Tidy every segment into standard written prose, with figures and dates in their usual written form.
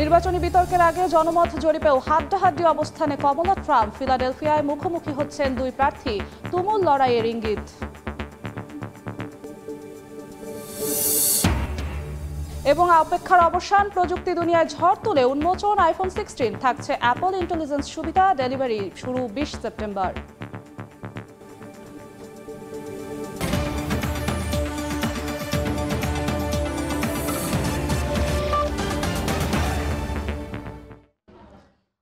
নির্বাচনী বিতর্কের আগে জনমত জরিপেও হাড্ডাহাড্ডি অবস্থানে কমলা ট্রাম্প। ফিলাডেলফিয়ায় মুখোমুখি হচ্ছেন দুই প্রার্থী, তুমুল লড়াইয়ের ইঙ্গিত। এবং অপেক্ষার অবসান, প্রযুক্তি দুনিয়ায় ঝড় তুলে উন্মোচন আইফোন 16। থাকছে অ্যাপল ইন্টেলিজেন্স সুবিধা, ডেলিভারি শুরু 20 সেপ্টেম্বর।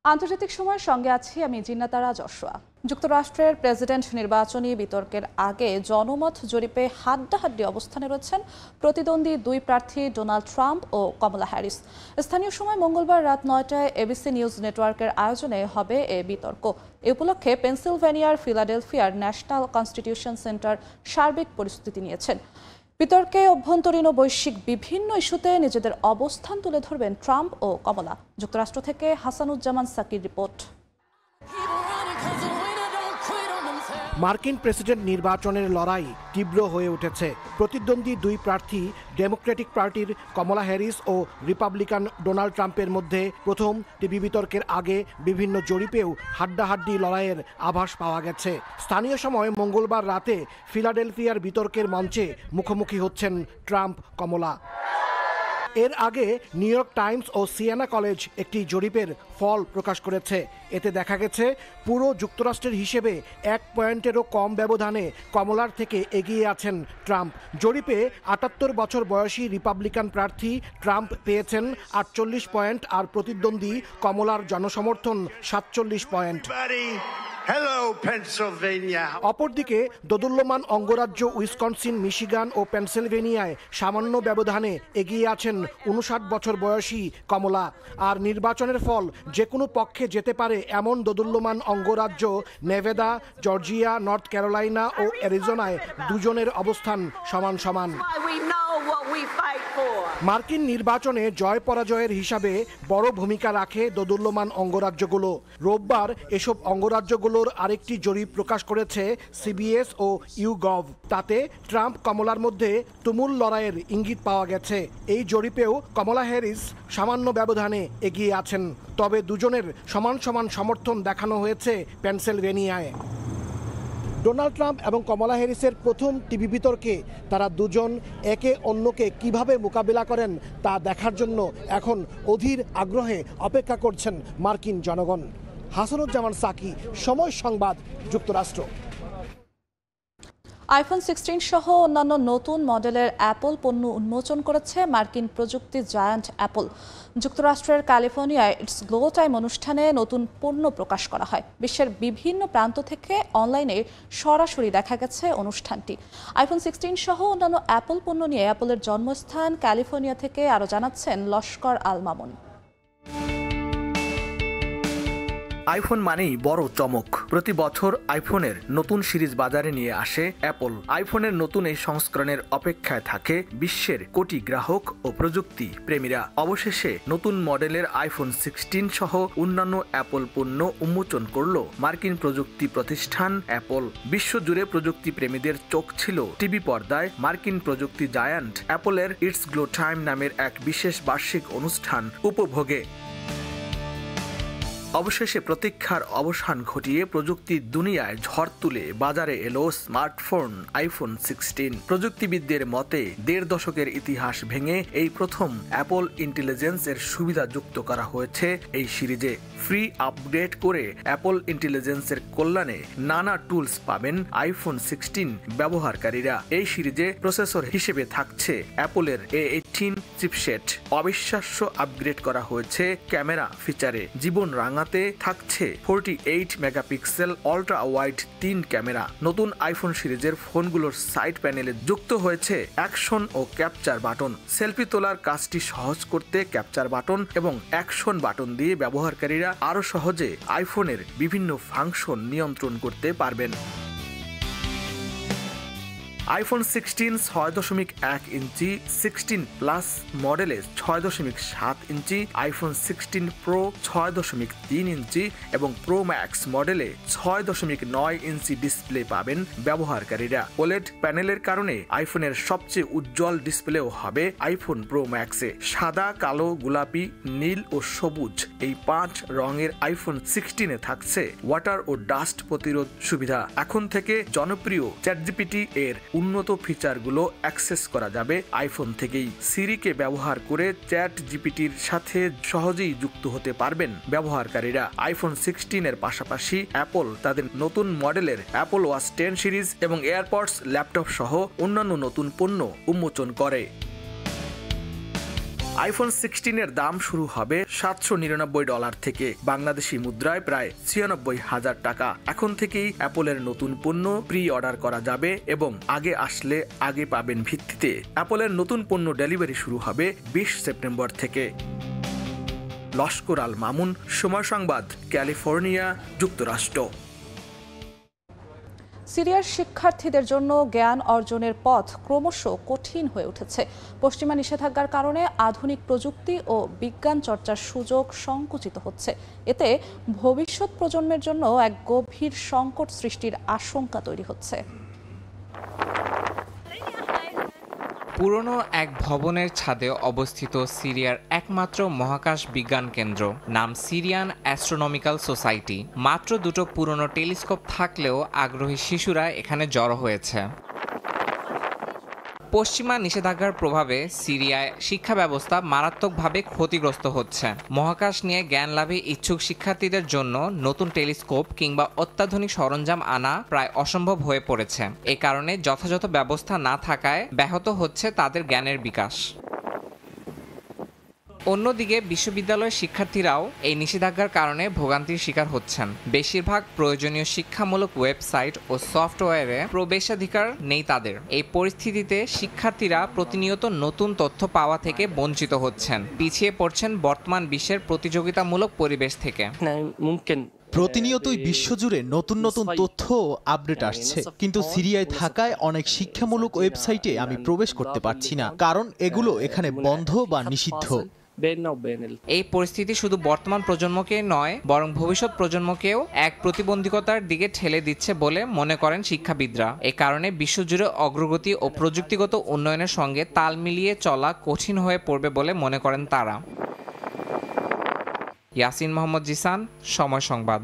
আন্তর্জাতিক সময়ের সঙ্গে আছি আমি জিন্নাতারা জশোয়া। যুক্তরাষ্ট্রের প্রেসিডেন্ট নির্বাচনী বিতর্কের আগে জনমত জরিপে হাড্ডাহাড্ডি অবস্থানে রয়েছেন প্রতিদ্বন্দ্বী দুই প্রার্থী ডোনাল্ড ট্রাম্প ও কমলা হ্যারিস। স্থানীয় সময় মঙ্গলবার রাত 9টায় এবিসি নিউজ নেটওয়ার্কের আয়োজনে হবে এ বিতর্ক। এ উপলক্ষে পেনসিলভেনিয়ার ফিলাডেলফিয়ার ন্যাশনাল কনস্টিটিউশন সেন্টার সার্বিক পরিস্থিতি নিয়েছেন। বিতর্কে অভ্যন্তরীণ ও বৈশ্বিক বিভিন্ন ইস্যুতে নিজেদের অবস্থান তুলে ধরবেন ট্রাম্প ও কমলা। যুক্তরাষ্ট্র থেকে হাসানুজ্জামান সাকির রিপোর্ট। মার্কিন প্রেসিডেন্ট নির্বাচনের লড়াই তীব্র হয়ে উঠেছে। প্রতিদ্বন্দ্বী দুই প্রার্থী ডেমোক্রেটিক পার্টির কমলা হ্যারিস ও রিপাবলিকান ডোনাল্ড ট্রাম্পের মধ্যে প্রথম টিভি বিতর্কের আগে বিভিন্ন জরিপেও হাড্ডাহাড্ডি লড়াইয়ের আভাস পাওয়া গেছে। স্থানীয় সময় মঙ্গলবার রাতে ফিলাডেলফিয়ার বিতর্কের মঞ্চে মুখোমুখি হচ্ছেন ট্রাম্প কমলা। এর আগে নিউ ইয়র্ক টাইমস ও সিয়েনা কলেজ একটি জরিপের ফল প্রকাশ করেছে। এতে দেখা গেছে পুরো যুক্তরাষ্ট্রের হিসেবে 1 পয়েন্টেরও কম ব্যবধানে কমলার থেকে এগিয়ে আছেন ট্রাম্প। জরিপে 78 বছর বয়সী রিপাবলিকান প্রার্থী ট্রাম্প পেয়েছেন 48 পয়েন্ট, আর প্রতিদ্বন্দ্বী কমলার জনসমর্থন 47 পয়েন্ট। অপরদিকে দোদুল্যমান অঙ্গরাজ্য উইসকনসিন, মিশিগান ও পেনসিলভেনিয়ায় সামান্য ব্যবধানে এগিয়ে আছেন 59 বছর বয়সী কমলা। আর নির্বাচনের ফল যে কোনো পক্ষে যেতে পারে এমন দোদুল্যমান অঙ্গরাজ্য নেভাদা, জর্জিয়া, নর্থ ক্যারোলাইনা ও অ্যারিজোনায় দুজনের অবস্থান সমান সমান। মার্কিন নির্বাচনে জয় পরাজয়ের হিসাবে বড় ভূমিকা রাখে দোদুল্যমান অঙ্গরাজ্যগুলো। রোববার এসব অঙ্গরাজ্যগুলোর আরেকটি জরিপ প্রকাশ করেছে সিবিএস ও ইউগভ। তাতে ট্রাম্প কমলার মধ্যে তুমুল লড়াইয়ের ইঙ্গিত পাওয়া গেছে। এই জরিপেও কমলা হ্যারিস সামান্য ব্যবধানে এগিয়ে আছেন, তবে দুজনের সমান সমান সমর্থন দেখানো হয়েছে পেনসিলভেনিয়ায়। ডোনাল্ড ট্রাম্প এবং কমলা হ্যারিসের প্রথম টিভি বিতর্কে তারা দুজন একে অন্যকে কিভাবে মোকাবিলা করেন তা দেখার জন্য এখন অধীর আগ্রহে অপেক্ষা করছেন মার্কিন জনগণ। হাসানুজ্জামান সাকি, সময় সংবাদ, যুক্তরাষ্ট্র। আইফোন 16 সহ অন্যান্য নতুন মডেলের অ্যাপল পণ্য উন্মোচন করেছে মার্কিন প্রযুক্তি জায়ান্ট অ্যাপল। যুক্তরাষ্ট্রের ক্যালিফোর্নিয়ায় ইটস গ্লো টাইম অনুষ্ঠানে নতুন পণ্য প্রকাশ করা হয়। বিশ্বের বিভিন্ন প্রান্ত থেকে অনলাইনে সরাসরি দেখা গেছে অনুষ্ঠানটি। আইফোন 16 সহ অন্যান্য অ্যাপল পণ্য নিয়ে অ্যাপলের জন্মস্থান ক্যালিফোর্নিয়া থেকে আরও জানাচ্ছেন লস্কর আল মামুন। আইফোন মানেই বড় চমক। প্রতি বছর আইফোনের নতুন সিরিজ বাজারে নিয়ে আসে অ্যাপল। আইফোনের নতুন এই সংস্করণের অপেক্ষায় থাকে বিশ্বের কোটি গ্রাহক ও প্রযুক্তি প্রেমীরা। অবশেষে নতুন মডেলের আইফোন 16 সহ অন্যান্য অ্যাপল পণ্য উন্মোচন করল মার্কিন প্রযুক্তি প্রতিষ্ঠান অ্যাপল। বিশ্বজুড়ে প্রযুক্তি প্রেমীদের চোখ ছিল টিভি পর্দায় মার্কিন প্রযুক্তি জায়ান্ট অ্যাপলের ইটস গ্লো টাইম নামের এক বিশেষ বার্ষিক অনুষ্ঠান উপভোগে। অবশেষে প্রতীক্ষার অবসান ঘটিয়ে প্রযুক্তি দুনিয়ায় ঝড় তুলে বাজারে এলো স্মার্টফোন আইফোন 16। প্রযুক্তিবিদদের মতে 1.5 দশকের ইতিহাস ভেঙে এই প্রথম অ্যাপল ইন্টেলিজেন্স এর সুবিধা যুক্ত করা হয়েছে এই সিরিজে। ফ্রি আপগ্রেড করে অ্যাপল ইন্টেলিজেন্সের কল্যাণে নানা টুলস পাবেন আইফোন 16 ব্যবহারকারীরা। এই সিরিজে প্রসেসর হিসেবে থাকছে অ্যাপলের A18 চিপসেট। অবিশ্বাস্য আপগ্রেড করা হয়েছে ক্যামেরা ফিচারে। জীবন রাঙাতে থাকছে 48 মেগাপিক্সেল আল্ট্রা ওয়াইড 3 ক্যামেরা। নতুন আইফোন সিরিজের ফোনগুলোর সাইড প্যানেলে যুক্ত হয়েছে অ্যাকশন ও ক্যাপচার বাটন। সেলফি তোলার কাজটি সহজ করতে ক্যাপচার বাটন এবং অ্যাকশন বাটন দিয়ে ব্যবহারকারীরা আরো সহজে আইফোনের বিভিন্ন ফাংশন নিয়ন্ত্রণ করতে পারবেন। আইফোন 16 6.1 ইঞ্চি, 16 প্লাস মডেলে 6.7 ইঞ্চি, আইফোন 16 প্রো 6.3 ইঞ্চি এবং প্রো ম্যাক্স মডেলে 6.9 ইঞ্চি ডিসপ্লে পাবেন ব্যবহারকারীরা। ওলেড প্যানেলের কারণে আইফোনের সবচেয়ে উজ্জ্বল ডিসপ্লেও হবে আইফোন প্রো ম্যাক্সে। সাদা, কালো, গোলাপি, নীল ও সবুজ এই 5 রঙের আইফোন 16-এ থাকছে ওয়াটার ও ডাস্ট প্রতিরোধ সুবিধা। এখন থেকে জনপ্রিয় চ্যাটজিপিটি এর উন্নত ফিচারগুলো অ্যাক্সেস করা যাবে আইফোন থেকেই। সিরিকে ব্যবহার করে চ্যাট জিপিটির সাথে সহজেই যুক্ত হতে পারবেন ব্যবহারকারীরা। আইফোন 16-এর পাশাপাশি অ্যাপল তাদের নতুন মডেলের অ্যাপল ওয়াচ 10 সিরিজ এবং এয়ারপডস, ল্যাপটপ সহ অন্যান্য নতুন পণ্য উন্মোচন করে। আইফোন 16-এর দাম শুরু হবে $799 থেকে, বাংলাদেশি মুদ্রায় প্রায় 96,000 টাকা। এখন থেকেই অ্যাপলের নতুন পণ্য প্রি অর্ডার করা যাবে এবং আগে আসলে আগে পাবেন ভিত্তিতে অ্যাপলের নতুন পণ্য ডেলিভারি শুরু হবে 20 সেপ্টেম্বর থেকে। লস্কর আল মামুন, সময় সংবাদ, ক্যালিফোর্নিয়া, যুক্তরাষ্ট্র। সিরিয়ার শিক্ষার্থীদের জন্য জ্ঞান অর্জনের পথ ক্রমশ কঠিন হয়ে উঠেছে। পশ্চিমা নিষেধাজ্ঞার কারণে আধুনিক প্রযুক্তি ও বিজ্ঞান চর্চার সুযোগ সংকুচিত হচ্ছে। এতে ভবিষ্যৎ প্রজন্মের জন্য এক গভীর সংকট সৃষ্টির আশঙ্কা তৈরি হচ্ছে। পুরনো এক ভবনের ছাদে অবস্থিত সিরিয়ার একমাত্র মহাকাশ বিজ্ঞান কেন্দ্র, নাম সিরিয়ান অ্যাস্ট্রোনমিক্যাল সোসাইটি। মাত্র 2টো পুরনো টেলিস্কোপ থাকলেও আগ্রহী শিশুরা এখানে জড়ো হয়েছে। পশ্চিমা নিষেধাজ্ঞার প্রভাবে সিরিয়ায় শিক্ষা ব্যবস্থা মারাত্মকভাবে ক্ষতিগ্রস্ত হচ্ছে। মহাকাশ নিয়ে জ্ঞান লাভে ইচ্ছুক শিক্ষার্থীদের জন্য নতুন টেলিস্কোপ কিংবা অত্যাধুনিক সরঞ্জাম আনা প্রায় অসম্ভব হয়ে পড়েছে। এ কারণে যথাযথ ব্যবস্থা না থাকায় ব্যাহত হচ্ছে তাদের জ্ঞানের বিকাশ। অন্যদিকে বিশ্ববিদ্যালয়ের শিক্ষার্থীরাও এই নিষেধাজ্ঞার কারণে ভোগান্তির শিকার হচ্ছেন। বেশিরভাগ প্রয়োজনীয় শিক্ষামূলক ওয়েবসাইট ও সফটওয়্যারে প্রবেশাধিকার নেই তাদের। এই পরিস্থিতিতে শিক্ষার্থীরা প্রতিনিয়ত নতুন তথ্য পাওয়া থেকে বঞ্চিত হচ্ছেন, পিছিয়ে পড়ছেন বর্তমান বিশ্বের প্রতিযোগিতামূলক পরিবেশ থেকে। প্রতিনিয়তই বিশ্বজুড়ে নতুন নতুন তথ্য আপডেট আসছে, কিন্তু সিরিয়ায় থাকায় অনেক শিক্ষামূলক ওয়েবসাইটে আমি প্রবেশ করতে পারছি না, কারণ এগুলো এখানে বন্ধ বা নিষিদ্ধ। এই পরিস্থিতি শুধু বর্তমান প্রজন্মকে নয়, বরং ভবিষ্যৎ প্রজন্মকেও এক প্রতিবন্ধকতার দিকে ঠেলে দিচ্ছে বলে মনে করেন শিক্ষাবিদরা। এ কারণে বিশ্বজুড়ে অগ্রগতি ও প্রযুক্তিগত উন্নয়নের সঙ্গে তাল মিলিয়ে চলা কঠিন হয়ে পড়বে বলে মনে করেন তারা। ইয়াসিন মোহাম্মদ জিসান, সময় সংবাদ।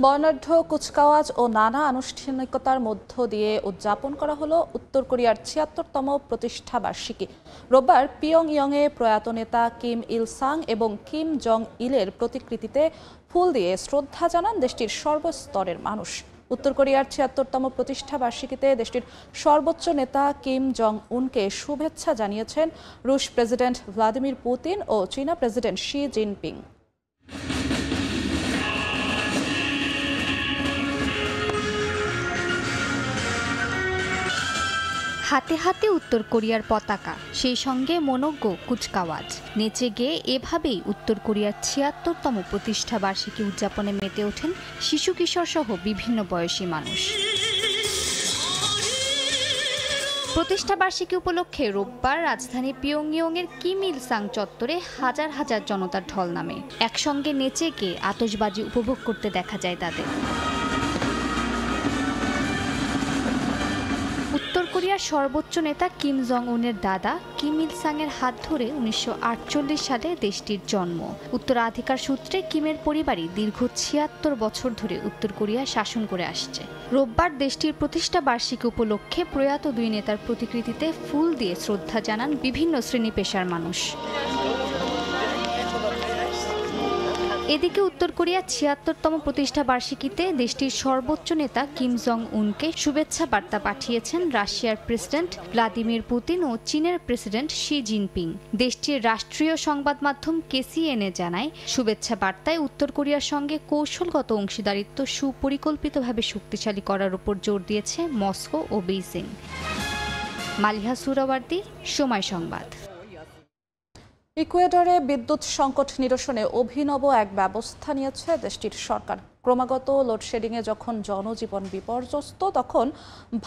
বর্ণাঢ্য কুচকাওয়াজ ও নানা আনুষ্ঠানিকতার মধ্য দিয়ে উদযাপন করা হলো উত্তর কোরিয়ার ৭৬তম প্রতিষ্ঠা বার্ষিকী। রোববার পিয়ংইয়ংয়ে প্রয়াত নেতা কিম ইল সাং এবং কিম জং ইলের প্রতিকৃতিতে ফুল দিয়ে শ্রদ্ধা জানান দেশটির সর্বস্তরের মানুষ। উত্তর কোরিয়ার ৭৬তম প্রতিষ্ঠা বার্ষিকীতে দেশটির সর্বোচ্চ নেতা কিম জং উনকে শুভেচ্ছা জানিয়েছেন রুশ প্রেসিডেন্ট ভ্লাদিমির পুতিন ও চীনা প্রেসিডেন্ট শি জিনপিং। হাতে হাতে উত্তর কোরিয়ার পতাকা, সেই সঙ্গে মনোজ্ঞ কুচকাওয়াজ। নেচে গিয়ে এভাবেই উত্তর কোরিয়ার ৭৬তম প্রতিষ্ঠা বার্ষিকী উদযাপনে মেতে ওঠেন শিশু কিশোর সহ বিভিন্ন বয়সী মানুষ। প্রতিষ্ঠা বার্ষিকী উপলক্ষে রোববার রাজধানী পিয়ংইয়ংয়ের কিম ইল সাং চত্বরে হাজার হাজার জনতার ঢল নামে। একসঙ্গে নেচে গিয়ে আতশবাজি উপভোগ করতে দেখা যায় তাদের। উত্তর কোরিয়ার সর্বোচ্চ নেতা কিম জং উনের দাদা কিম ইল সাংয়ের হাত ধরে ১৯৪৮ সালে দেশটির জন্ম। উত্তরাধিকার সূত্রে কিমের পরিবারই দীর্ঘ ৭৬ বছর ধরে উত্তর কোরিয়া শাসন করে আসছে। রোববার দেশটির প্রতিষ্ঠা বার্ষিকী উপলক্ষে প্রয়াত দুই নেতার প্রতিকৃতিতে ফুল দিয়ে শ্রদ্ধা জানান বিভিন্ন শ্রেণী পেশার মানুষ। এদিকে উত্তর কোরিয়ার ৭৬তম প্রতিষ্ঠা বার্ষিকীতে দেশটির সর্বোচ্চ নেতা কিম জং উনকে শুভেচ্ছা বার্তা পাঠিয়েছেন রাশিয়ার প্রেসিডেন্ট ভ্লাদিমির পুতিন ও চীনের প্রেসিডেন্ট শি জিনপিং। দেশটির রাষ্ট্রীয় সংবাদ মাধ্যম কেসিএনএ জানায়, শুভেচ্ছা বার্তায় উত্তর কোরিয়ার সঙ্গে কৌশলগত অংশীদারিত্ব সুপরিকল্পিতভাবে শক্তিশালী করার উপর জোর দিয়েছে মস্কো ও বেইজিং। মালিহা সুরাওয়ার্দী, সময় সংবাদ। ইকুয়েডরে বিদ্যুৎ সংকট নিরসনে অভিনব এক ব্যবস্থা নিয়েছে দেশটির সরকার। ক্রমাগত লোডশেডিংয়ে যখন জনজীবন বিপর্যস্ত, তখন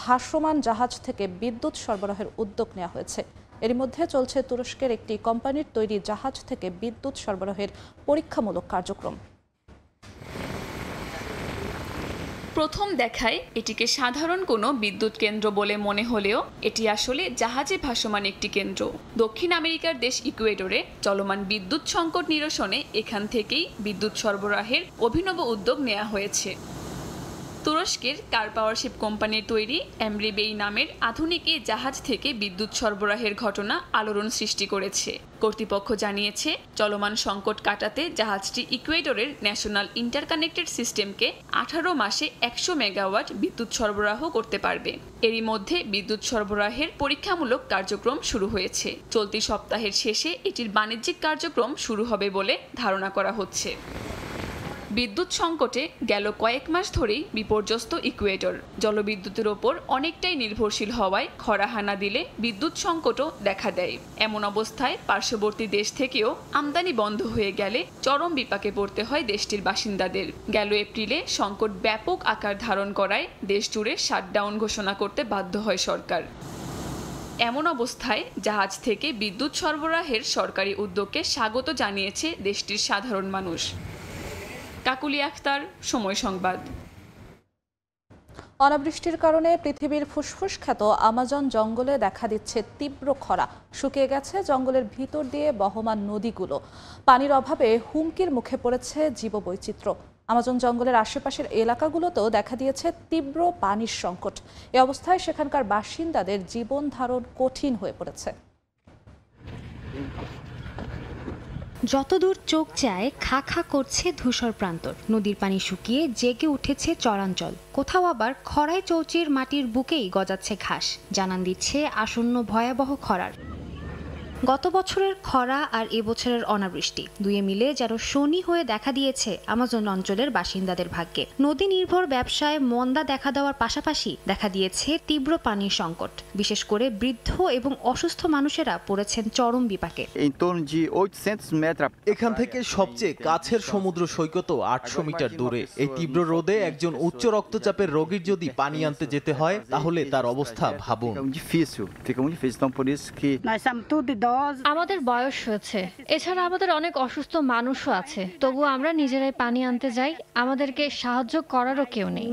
ভাসমান জাহাজ থেকে বিদ্যুৎ সরবরাহের উদ্যোগ নেওয়া হয়েছে। এর মধ্যে চলছে তুরস্কের একটি কোম্পানির তৈরি জাহাজ থেকে বিদ্যুৎ সরবরাহের পরীক্ষামূলক কার্যক্রম। প্রথম দেখায় এটিকে সাধারণ কোনো বিদ্যুৎ কেন্দ্র বলে মনে হলেও এটি আসলে জাহাজে ভাসমান একটি কেন্দ্র। দক্ষিণ আমেরিকার দেশ ইকুয়েডরে চলমান বিদ্যুৎ সংকট নিরসনে এখান থেকেই বিদ্যুৎ সরবরাহের অভিনব উদ্যোগ নেওয়া হয়েছে। তুরস্কের কার পাওয়ারশিপ কোম্পানির তৈরি এমরিবেই নামের আধুনিক এই জাহাজ থেকে বিদ্যুৎ সরবরাহের ঘটনা আলোড়ন সৃষ্টি করেছে। কর্তৃপক্ষ জানিয়েছে, চলমান সংকট কাটাতে জাহাজটি ইকুয়েডরের ন্যাশনাল ইন্টারকানেক্টেড সিস্টেমকে 18 মাসে 100 মেগাওয়াট বিদ্যুৎ সরবরাহ করতে পারবে। এরই মধ্যে বিদ্যুৎ সরবরাহের পরীক্ষামূলক কার্যক্রম শুরু হয়েছে। চলতি সপ্তাহের শেষে এটির বাণিজ্যিক কার্যক্রম শুরু হবে বলে ধারণা করা হচ্ছে। বিদ্যুৎ সংকটে গেল কয়েক মাস ধরেই বিপর্যস্ত ইকুয়েডর। জলবিদ্যুতের ওপর অনেকটাই নির্ভরশীল হওয়ায় খরা হানা দিলে বিদ্যুৎ সংকটও দেখা দেয়। এমন অবস্থায় পার্শ্ববর্তী দেশ থেকেও আমদানি বন্ধ হয়ে গেলে চরম বিপাকে পড়তে হয় দেশটির বাসিন্দাদের। গেল এপ্রিলে সংকট ব্যাপক আকার ধারণ করায় দেশ জুড়ে শাটডাউন ঘোষণা করতে বাধ্য হয় সরকার। এমন অবস্থায় জাহাজ থেকে বিদ্যুৎ সরবরাহের সরকারি উদ্যোগকে স্বাগত জানিয়েছে দেশটির সাধারণ মানুষ। কাকুলি আখতার, সময় সংবাদ। অনাবৃষ্টির কারণে পৃথিবীর ফুসফুস খ্যাত আমাজন জঙ্গলে দেখা দিচ্ছে তীব্র খরা। শুকিয়ে গেছে জঙ্গলের ভিতর দিয়ে বহমান নদীগুলো। পানির অভাবে হুমকির মুখে পড়েছে জীববৈচিত্র্য। আমাজন জঙ্গলের আশেপাশের এলাকাগুলোতেও দেখা দিয়েছে তীব্র পানির সংকট। এ অবস্থায় সেখানকার বাসিন্দাদের জীবন ধারণ কঠিন হয়ে পড়েছে। যতদূর চোখ যায় খা খা করছে ধূসর প্রান্তর। নদীর পানি শুকিয়ে জেগে উঠেছে চরাঞ্চল। কোথাও আবার খরায় চৌচির মাটির বুকেই গজাচ্ছে ঘাস, জানান দিচ্ছে আসন্ন ভয়াবহ খরার। গত বছরের খরা আর এবছরের অনাবৃষ্টি দুয়ে মিলে যেন শনি হয়ে দেখা দিয়েছে আমাজন অঞ্চলের বাসিন্দাদের ভাগ্যে। নদী নির্ভর ব্যবসায় মন্দা দেখা দেওয়ার পাশাপাশি দেখা দিয়েছে তীব্র পানির সংকট। বিশেষ করে বৃদ্ধ এবং অসুস্থ মানুষেরা পড়েছেন চরম বিপাকে। এখান থেকে সবচেয়ে কাছের সমুদ্র সৈকতও 800 মিটার দূরে। এই তীব্র রোদে একজন উচ্চ রক্তচাপের রোগীর যদি পানি আনতে যেতে হয়, তাহলে তার অবস্থা ভাবুন। আমাদের বয়স হয়েছে, এছাড়া আমাদের অনেক অসুস্থ মানুষও আছে। তবু আমরা নিজেরাই পানি আনতে যাই, আমাদেরকে সাহায্য করারও কেউ নেই।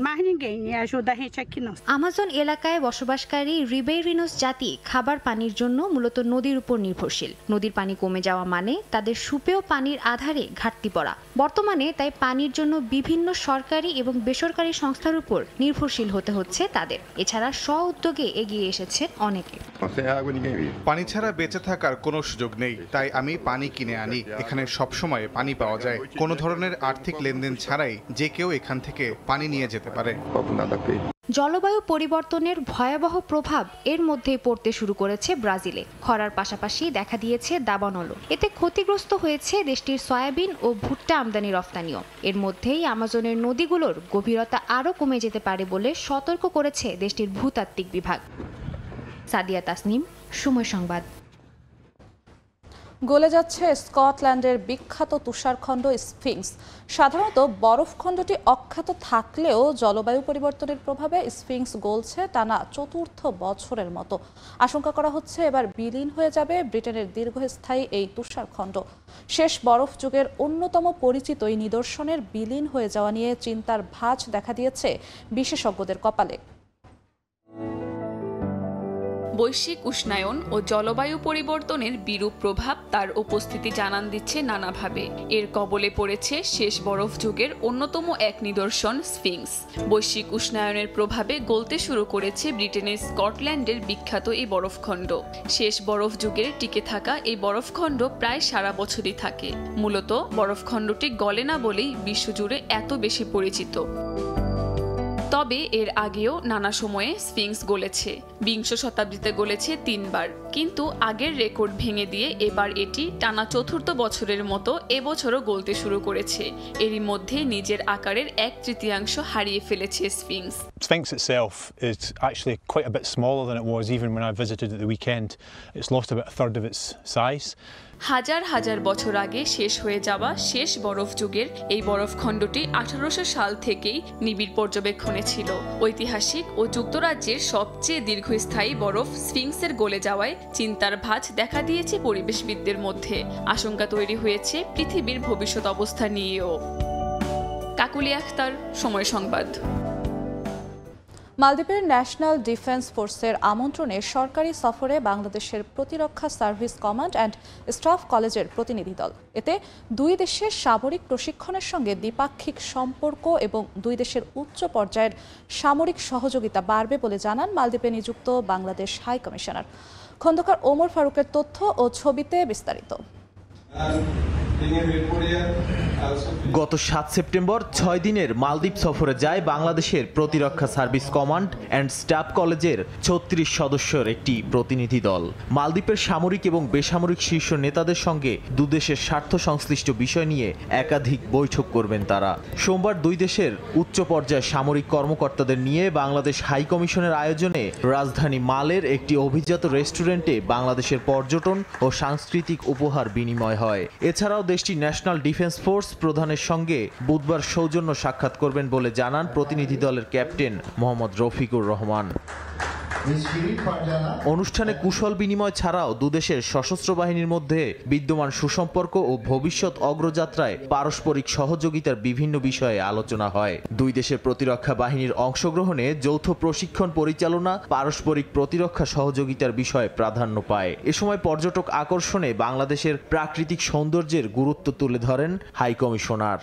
আমাজন এলাকায় বসবাসকারী রিবেইরিনোস জাতি খাবার পানির জন্য মূলত নদীর উপর নির্ভরশীল। নদীর পানি কমে যাওয়া মানে তাদের সুপেয় পানির আধারে ঘাটতি পড়া। বর্তমানে তাই পানির জন্য বিভিন্ন সরকারি এবং বেসরকারি সংস্থার উপর নির্ভরশীল হতে হচ্ছে তাদের। এছাড়া স্ব উদ্যোগে এগিয়ে এসেছে অনেকে। পানি ছাড়া বেঁচে থাকার কোনো সুযোগ নেই, তাই আমি পানি কিনে আনি। এখানে সবসময় পানি পাওয়া যায়। কোনো ধরনের আর্থিক লেনদেন ছাড়াই যে কেউ এখান থেকে পানি নিয়ে যেতে পারে। জলবায়ু পরিবর্তনের ভয়াবহ প্রভাব এর মধ্যেই পড়তে শুরু করেছে ব্রাজিলে। খরার পাশাপাশি দেখা দিয়েছে দাবানলও। এতে ক্ষতিগ্রস্ত হয়েছে দেশটির সয়াবিন ও ভুট্টা আমদানি রফতানিও। এর মধ্যেই আমাজনের নদীগুলোর গভীরতা আরও কমে যেতে পারে বলে সতর্ক করেছে দেশটির ভূতাত্ত্বিক বিভাগ। সাদিয়া তাসনিম, সময় সংবাদ। গলে যাচ্ছে স্কটল্যান্ডের বিখ্যাত তুষারখণ্ড স্ফিংস। সাধারণত বরফখণ্ডটি অখ্যাত থাকলেও জলবায়ু পরিবর্তনের প্রভাবে স্ফিংস গলছে টানা 4র্থ বছরের মতো। আশঙ্কা করা হচ্ছে এবার বিলীন হয়ে যাবে ব্রিটেনের দীর্ঘস্থায়ী এই তুষারখণ্ড। শেষ বরফ যুগের অন্যতম পরিচিত এই নিদর্শনের বিলীন হয়ে যাওয়া নিয়ে চিন্তার ভাঁজ দেখা দিয়েছে বিশেষজ্ঞদের কপালে। বৈশ্বিক উষ্ণায়ন ও জলবায়ু পরিবর্তনের বিরূপ প্রভাব তার উপস্থিতি জানান দিচ্ছে নানাভাবে। এর কবলে পড়েছে শেষ বরফ যুগের অন্যতম এক নিদর্শন স্ফিংস। বৈশ্বিক উষ্ণায়নের প্রভাবে গলতে শুরু করেছে ব্রিটেনের স্কটল্যান্ডের বিখ্যাত এই বরফখণ্ড। শেষ বরফ যুগের টিকে থাকা এই বরফখণ্ড প্রায় সারা বছরই থাকে। মূলত বরফখণ্ডটি গলে না বলেই বিশ্বজুড়ে এত বেশি পরিচিত। তবে এর আগেও নানা সময়ে স্ফিংস গলেছে। বিংশ শতাব্দীতে গলেছে 3 বার, কিন্তু আগের রেকর্ড ভেঙে দিয়ে এবার এটি টানা 4র্থ বছরের মতো এবছরও গলতে শুরু করেছে। এরই মধ্যে নিজের আকারের 1/3 হারিয়ে ফেলেছে Sphinx. Sphinx itself is actually quite a bit smaller than it was even when I visited at the weekend. It's lost about 1/3 of its size. হাজার হাজার বছর আগে শেষ হয়ে যাওয়া শেষ বরফ যুগের এই বরফখণ্ডটি 1800 সাল থেকেই নিবিড় পর্যবেক্ষণে ছিল। ঐতিহাসিক ও যুক্তরাজ্যের সবচেয়ে দীর্ঘস্থায়ী বরফ স্ফিংসের গলে যাওয়ায় চিন্তার ভাঁজ দেখা দিয়েছে পরিবেশবিদদের মধ্যে। আশঙ্কা তৈরি হয়েছে পৃথিবীর ভবিষ্যৎ অবস্থা নিয়েও। কাকুলি আখতার, সময় সংবাদ। মালদ্বীপের ন্যাশনাল ডিফেন্স ফোর্সের আমন্ত্রণে সরকারি সফরে বাংলাদেশের প্রতিরক্ষা সার্ভিস কমান্ড অ্যান্ড স্টাফ কলেজের প্রতিনিধি দল। এতে দুই দেশের সামরিক প্রশিক্ষণের সঙ্গে দ্বিপাক্ষিক সম্পর্ক এবং দুই দেশের উচ্চ পর্যায়ের সামরিক সহযোগিতা বাড়বে বলে জানান মালদ্বীপে নিযুক্ত বাংলাদেশ হাই কমিশনার। খন্দকার ওমর ফারুকের তথ্য ও ছবিতে বিস্তারিত। গত 7 সেপ্টেম্বর 6 দিনের মালদ্বীপ সফরে যায় বাংলাদেশের প্রতিরক্ষা সার্ভিস কমান্ড অ্যান্ড স্টাফ কলেজের 36 সদস্যের একটি প্রতিনিধি দল। মালদ্বীপের সামরিক এবং বেসামরিক শীর্ষ নেতাদের সঙ্গে দুদেশের স্বার্থ সংশ্লিষ্ট বিষয় নিয়ে একাধিক বৈঠক করবেন তারা। সোমবার দুই দেশের উচ্চ পর্যায়ের সামরিক কর্মকর্তাদের নিয়ে বাংলাদেশ হাই কমিশনের আয়োজনে রাজধানী মালের একটি অভিজাত রেস্টুরেন্টে বাংলাদেশের পর্যটন ও সাংস্কৃতিক উপহার বিনিময় হয়। এছাড়াও দেশটির ন্যাশনাল ডিফেন্স ফোর্স প্রধানের সঙ্গে বুধবার সৌজন্য সাক্ষাৎ করবেন বলে জানান প্রতিনিধি দলের ক্যাপ্টেন মোহাম্মদ রফিকুর রহমান। অনুষ্ঠানে কুশল বিনিময় ছাড়াও দুদেশের সশস্ত্র বাহিনীর মধ্যে বিদ্যমান সুসম্পর্ক ও ভবিষ্যৎ অগ্রযাত্রায় পারস্পরিক সহযোগিতার বিভিন্ন বিষয়ে আলোচনা হয়। দুই দেশের প্রতিরক্ষা বাহিনীর অংশগ্রহণে যৌথ প্রশিক্ষণ পরিচালনা, পারস্পরিক প্রতিরক্ষা সহযোগিতার বিষয়ে প্রাধান্য পায়। এ সময় পর্যটক আকর্ষণে বাংলাদেশের প্রাকৃতিক সৌন্দর্যের গুরুত্ব তুলে ধরেন হাই কমিশনার।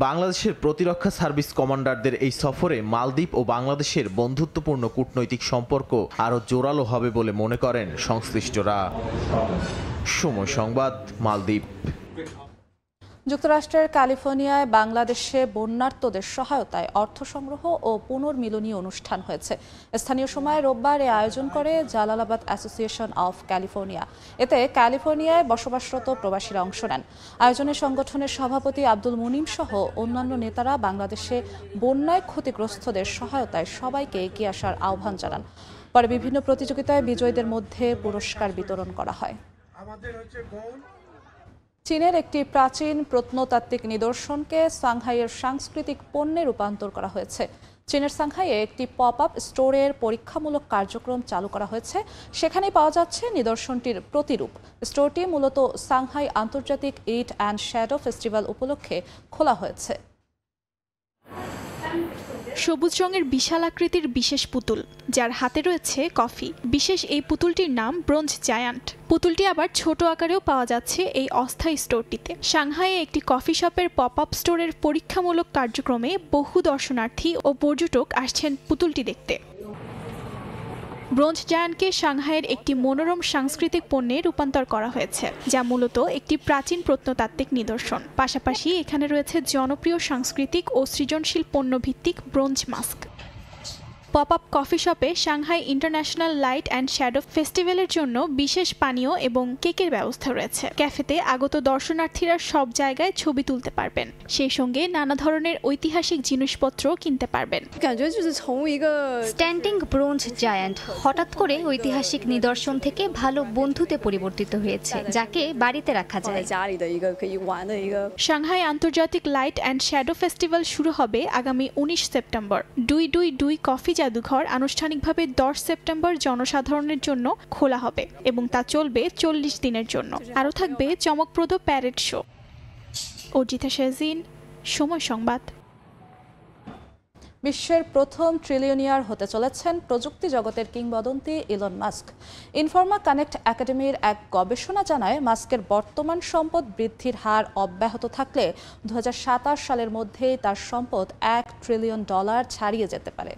বাংলাদেশের প্রতিরক্ষা সার্ভিস কমান্ডারদের এই সফরে মালদ্বীপ ও বাংলাদেশের বন্ধুত্বপূর্ণ কূটনৈতিক সম্পর্ক আরও জোরালো হবে বলে মনে করেন সংশ্লিষ্টরা। সময় সংবাদ, মালদ্বীপ। যুক্তরাষ্ট্রের ক্যালিফোর্নিয়ায় বাংলাদেশে বন্যার্তদের সহায়তায় অর্থ সংগ্রহ ও পুনর্মিলনী অনুষ্ঠান হয়েছে। স্থানীয় সময় রোববার এ আয়োজন করে জালালাবাদ অ্যাসোসিয়েশন অফ ক্যালিফোর্নিয়া। এতে ক্যালিফোর্নিয়ায় বসবাসরত প্রবাসীরা অংশ নেন। আয়োজনে সংগঠনের সভাপতি আব্দুল মুনিম সহ অন্যান্য নেতারা বাংলাদেশে বন্যায় ক্ষতিগ্রস্তদের সহায়তায় সবাইকে এগিয়ে আসার আহ্বান জানান। পরে বিভিন্ন প্রতিযোগিতায় বিজয়ীদের মধ্যে পুরস্কার বিতরণ করা হয়। চীনের একটি প্রাচীন প্রত্নতাত্ত্বিক নিদর্শনকে সাংহাইয়ের সাংস্কৃতিক পণ্যে রূপান্তর করা হয়েছে। চীনের সাংহাইয়ে একটি পপ আপ স্টোরের পরীক্ষামূলক কার্যক্রম চালু করা হয়েছে। সেখানেই পাওয়া যাচ্ছে নিদর্শনটির প্রতিরূপ। স্টোরটি মূলত সাংহাই আন্তর্জাতিক ইট অ্যান্ড শ্যাডো ফেস্টিভ্যাল উপলক্ষে খোলা হয়েছে। সবুজ রঙের বিশাল আকৃতির বিশেষ পুতুল, যার হাতে রয়েছে কফি। বিশেষ এই পুতুলটির নাম ব্রোঞ্জ জায়ান্ট। পুতুলটি আবার ছোট আকারেও পাওয়া যাচ্ছে এই অস্থায়ী স্টোরটিতে। সাংহাইয়ে একটি কফি শপের পপ আপ স্টোরের পরীক্ষামূলক কার্যক্রমে বহু দর্শনার্থী ও পর্যটক আসছেন পুতুলটি দেখতে। ব্রোঞ্জ জায়ান্টকে সাংহাইয়ের একটি মনোরম সাংস্কৃতিক পণ্যে রূপান্তর করা হয়েছে, যা মূলত একটি প্রাচীন প্রত্নতাত্ত্বিক নিদর্শন। পাশাপাশি এখানে রয়েছে জনপ্রিয় সাংস্কৃতিক ও সৃজনশীল পণ্যভিত্তিক bronze mask. Pop up coffee শপে Shanghai international light and shadow ফেস্টিভ্যালের জন্য বিশেষ পানীয় এবং কেকের ব্যবস্থা রয়েছে। ক্যাফেতে আগত দর্শনার্থীরা সব জায়গায় ছবি তুলতে পারবেন, সেই সঙ্গে নানা ধরনের ঐতিহাসিক জিনিসপত্র কিনতে পারবেন। স্ট্যান্ডিং ব্রোঞ্জ জায়ান্ট হঠাৎ করে ঐতিহাসিক নিদর্শন থেকে ভালো বন্ধুতে পরিবর্তিত হয়েছে, যাকে বাড়িতে রাখা যায়। সাংহাই আন্তর্জাতিক লাইট অ্যান্ড শ্যাডো ফেস্টিভ্যাল শুরু হবে আগামী 19 সেপ্টেম্বর। 222 কফি জাদুঘর আনুষ্ঠানিকভাবে 10 সেপ্টেম্বর জনসাধারণের জন্য খোলা হবে এবং তা চলবে 40 দিনের জন্য। আরও থাকবে চমকপ্রদ প্যারেড শো। অর্জিতা শেজিন, সময় সংবাদ। বিশ্বের প্রথম ট্রিলিয়নিয়ার হতে চলেছেন প্রযুক্তি জগতের কিংবদন্তি ইলন মাস্ক। ইনফর্মা কানেক্ট একাডেমির এক গবেষণা জানায়, মাস্কের বর্তমান সম্পদ বৃদ্ধির হার অব্যাহত থাকলে 2027 সালের মধ্যেই তার সম্পদ $1 ট্রিলিয়ন ছাড়িয়ে যেতে পারে।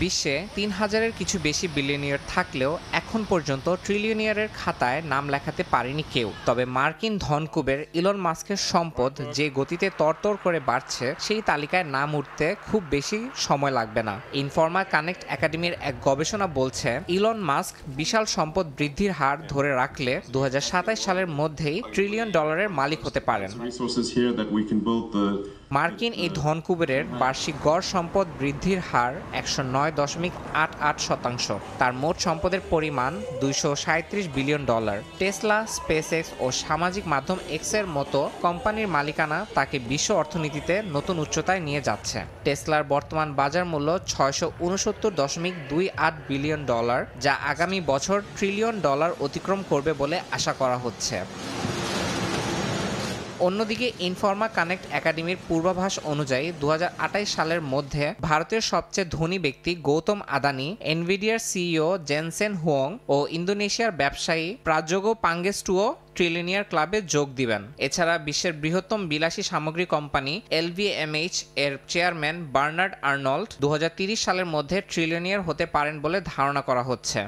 বিশ্বে 3000-এর কিছু বেশি বিলিয়নিয়ার থাকলেও এখন পর্যন্ত ট্রিলিয়নিয়ারের খাতায় নাম লেখাতে পারেনি কেউ। তবে মার্কিন ধনকুবের ইলন মাস্কের সম্পদ যে গতিতে তরতর করে বাড়ছে, সেই তালিকায় নাম উঠতে খুব বেশি সময় লাগবে না। ইনফর্মা কানেক্ট একাডেমির এক গবেষণা বলছে, ইলন মাস্ক বিশাল সম্পদ বৃদ্ধির হার ধরে রাখলে 2027 সালের মধ্যেই $1 ট্রিলিয়ন মালিক হতে পারেন। মার্কিন এই ধনকুবেরের বার্ষিক গড় সম্পদ বৃদ্ধির হার 9.88%। তার মোট সম্পদের পরিমাণ $237 বিলিয়ন। টেসলা, স্পেসএক্স ও সামাজিক মাধ্যম এক্সের মতো কোম্পানির মালিকানা তাকে বিশ্ব অর্থনীতিতে নতুন উচ্চতায় নিয়ে যাচ্ছে। টেসলার বর্তমান বাজার মূল্য $669.28 বিলিয়ন, যা আগামী বছর $1 ট্রিলিয়ন অতিক্রম করবে বলে আশা করা হচ্ছে। অন্যদিকে ইনফরমা কানেক্ট একাডেমির পূর্বাভাস অনুযায়ী 2028 সালের মধ্যে ভারতের সবচেয়ে ধনী ব্যক্তি গৌতম আদানি, এনভিডিয়ার সিইও জেনসেন হুয়াং ও ইন্দোনেশিয়ার ব্যবসায়ী প্রাজোগো পাঙ্গেস্টুও ট্রিলিয়নিয়ার ক্লাবে যোগ দিবেন। এছাড়া বিশ্বের বৃহত্তম বিলাসী সামগ্রী কোম্পানি LVMH এর চেয়ারম্যান বার্নার্ড আর্নল্ড 2030 সালের মধ্যে ট্রিলিয়নিয়ার হতে পারেন বলে ধারণা করা হচ্ছে।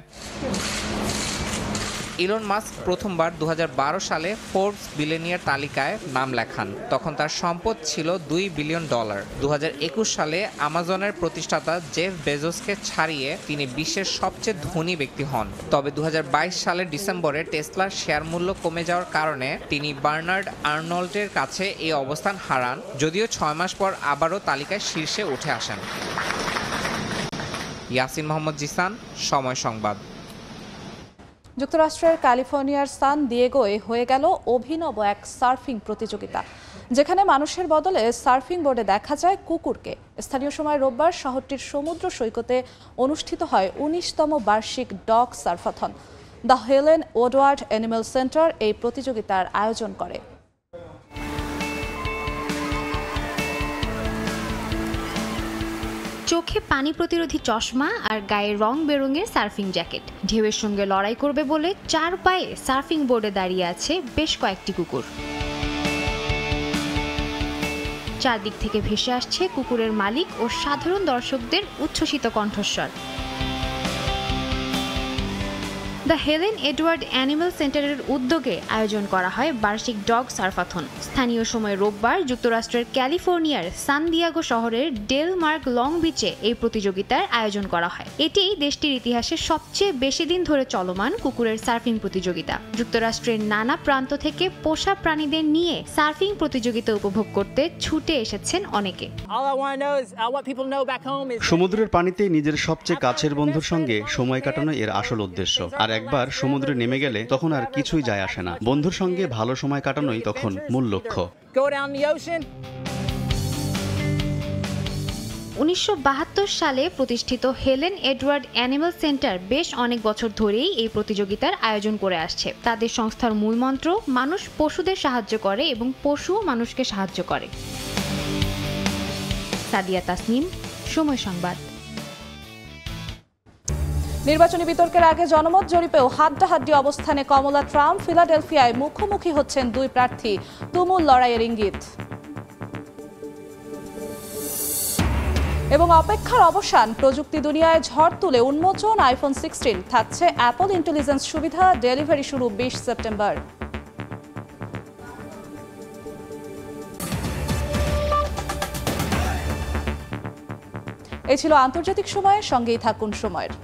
ইলন মাস্ক প্রথমবার 2012 সালে ফোর্বস বিলিয়নিয়ার তালিকায় নাম লেখান। তখন তার সম্পদ ছিল $2 বিলিয়ন। 2021 সালে আমাজনের প্রতিষ্ঠাতা জেফ বেজোসকে ছাড়িয়ে তিনি বিশ্বের সবচেয়ে ধনী ব্যক্তি হন। তবে 2022 সালের ডিসেম্বরে টেসলার শেয়ার মূল্য কমে যাওয়ার কারণে তিনি বার্নার্ড আর্নল্ডের কাছে এই অবস্থান হারান, যদিও 6 মাস পর আবারও তালিকায় শীর্ষে উঠে আসেন। ইয়াসিন মোহাম্মদ জিসান, সময় সংবাদ। যুক্তরাষ্ট্রের ক্যালিফোর্নিয়ার সান দিয়েগোয় হয়ে গেল অভিনব এক সার্ফিং প্রতিযোগিতা, যেখানে মানুষের বদলে সার্ফিং বোর্ডে দেখা যায় কুকুরকে। স্থানীয় সময় রোববার শহরটির সমুদ্র সৈকতে অনুষ্ঠিত হয় 19তম বার্ষিক dog surfathon. The Helen Woodward animal centre এই প্রতিযোগিতার আয়োজন করে। চোখে পানি প্রতিরোধী চশমা আর গায়ে রং বেরঙের সার্ফিং জ্যাকেট। ঢেউয়ের সঙ্গে লড়াই করবে বলে 4 পায়ে সার্ফিং বোর্ডে দাঁড়িয়ে আছে বেশ কয়েকটি কুকুর। চারদিক থেকে ভেসে আসছে কুকুরের মালিক ও সাধারণ দর্শকদের উচ্ছ্বসিত কণ্ঠস্বর। দ্য হেলেন এডওয়ার্ড অ্যানিমেল সেন্টারের উদ্যোগে আয়োজন করা হয় বার্ষিক ডগ সার্ফাথন। স্থানীয় সময় রোববার যুক্তরাষ্ট্রের ক্যালিফোর্নিয়ার সান দিয়েগো শহরের ডেল মার্ক লং বিচে এই প্রতিযোগিতার আয়োজন করা হয়। এটি দেশটির ইতিহাসে সবচেয়ে বেশি দিন ধরে চলমান কুকুরের সার্ফিং প্রতিযোগিতা। যুক্তরাষ্ট্রের নানা প্রান্ত থেকে পোষা প্রাণীদের নিয়ে সার্ফিং প্রতিযোগিতা উপভোগ করতে ছুটে এসেছেন অনেকে। সমুদ্রের পানিতে নিজের সবচেয়ে কাছের বন্ধুর সঙ্গে সময় কাটানো এর আসল উদ্দেশ্য। আর একবার সমুদ্রে নেমে গেলে তখন আর কিছুই যায় আসে না। বন্ধুর সঙ্গে ভালো সময় কাটানোই তখন মূল লক্ষ্য। 1972 সালে প্রতিষ্ঠিত হেলেন এডওয়ার্ড অ্যানিমেল সেন্টার বেশ অনেক বছর ধরেই এই প্রতিযোগিতার আয়োজন করে আসছে। তাদের সংস্থার মূলমন্ত্র মানুষ পশুদের সাহায্য করে এবং পশু মানুষকে সাহায্য করে। সাদিয়া তাসনিম, সময় সংবাদ। নির্বাচনী বিতর্কের আগে জনমত জরিপেও হাড্ডাহাড্ডি অবস্থানে কমলা ট্রাম্প। ফিলাডেলফিয়ায় মুখোমুখি হচ্ছেন দুই প্রার্থী, তুমুল লড়াইয়ের ইঙ্গিত। এবং অপেক্ষার অবসান, প্রযুক্তি দুনিয়ায় ঝড় তুলে উন্মোচন আইফোন 16। থাকছে অ্যাপল ইন্টেলিজেন্স সুবিধা, ডেলিভারি শুরু 20 সেপ্টেম্বর। এই ছিল আন্তর্জাতিক সময়ের সঙ্গেই থাকুন সময়ের।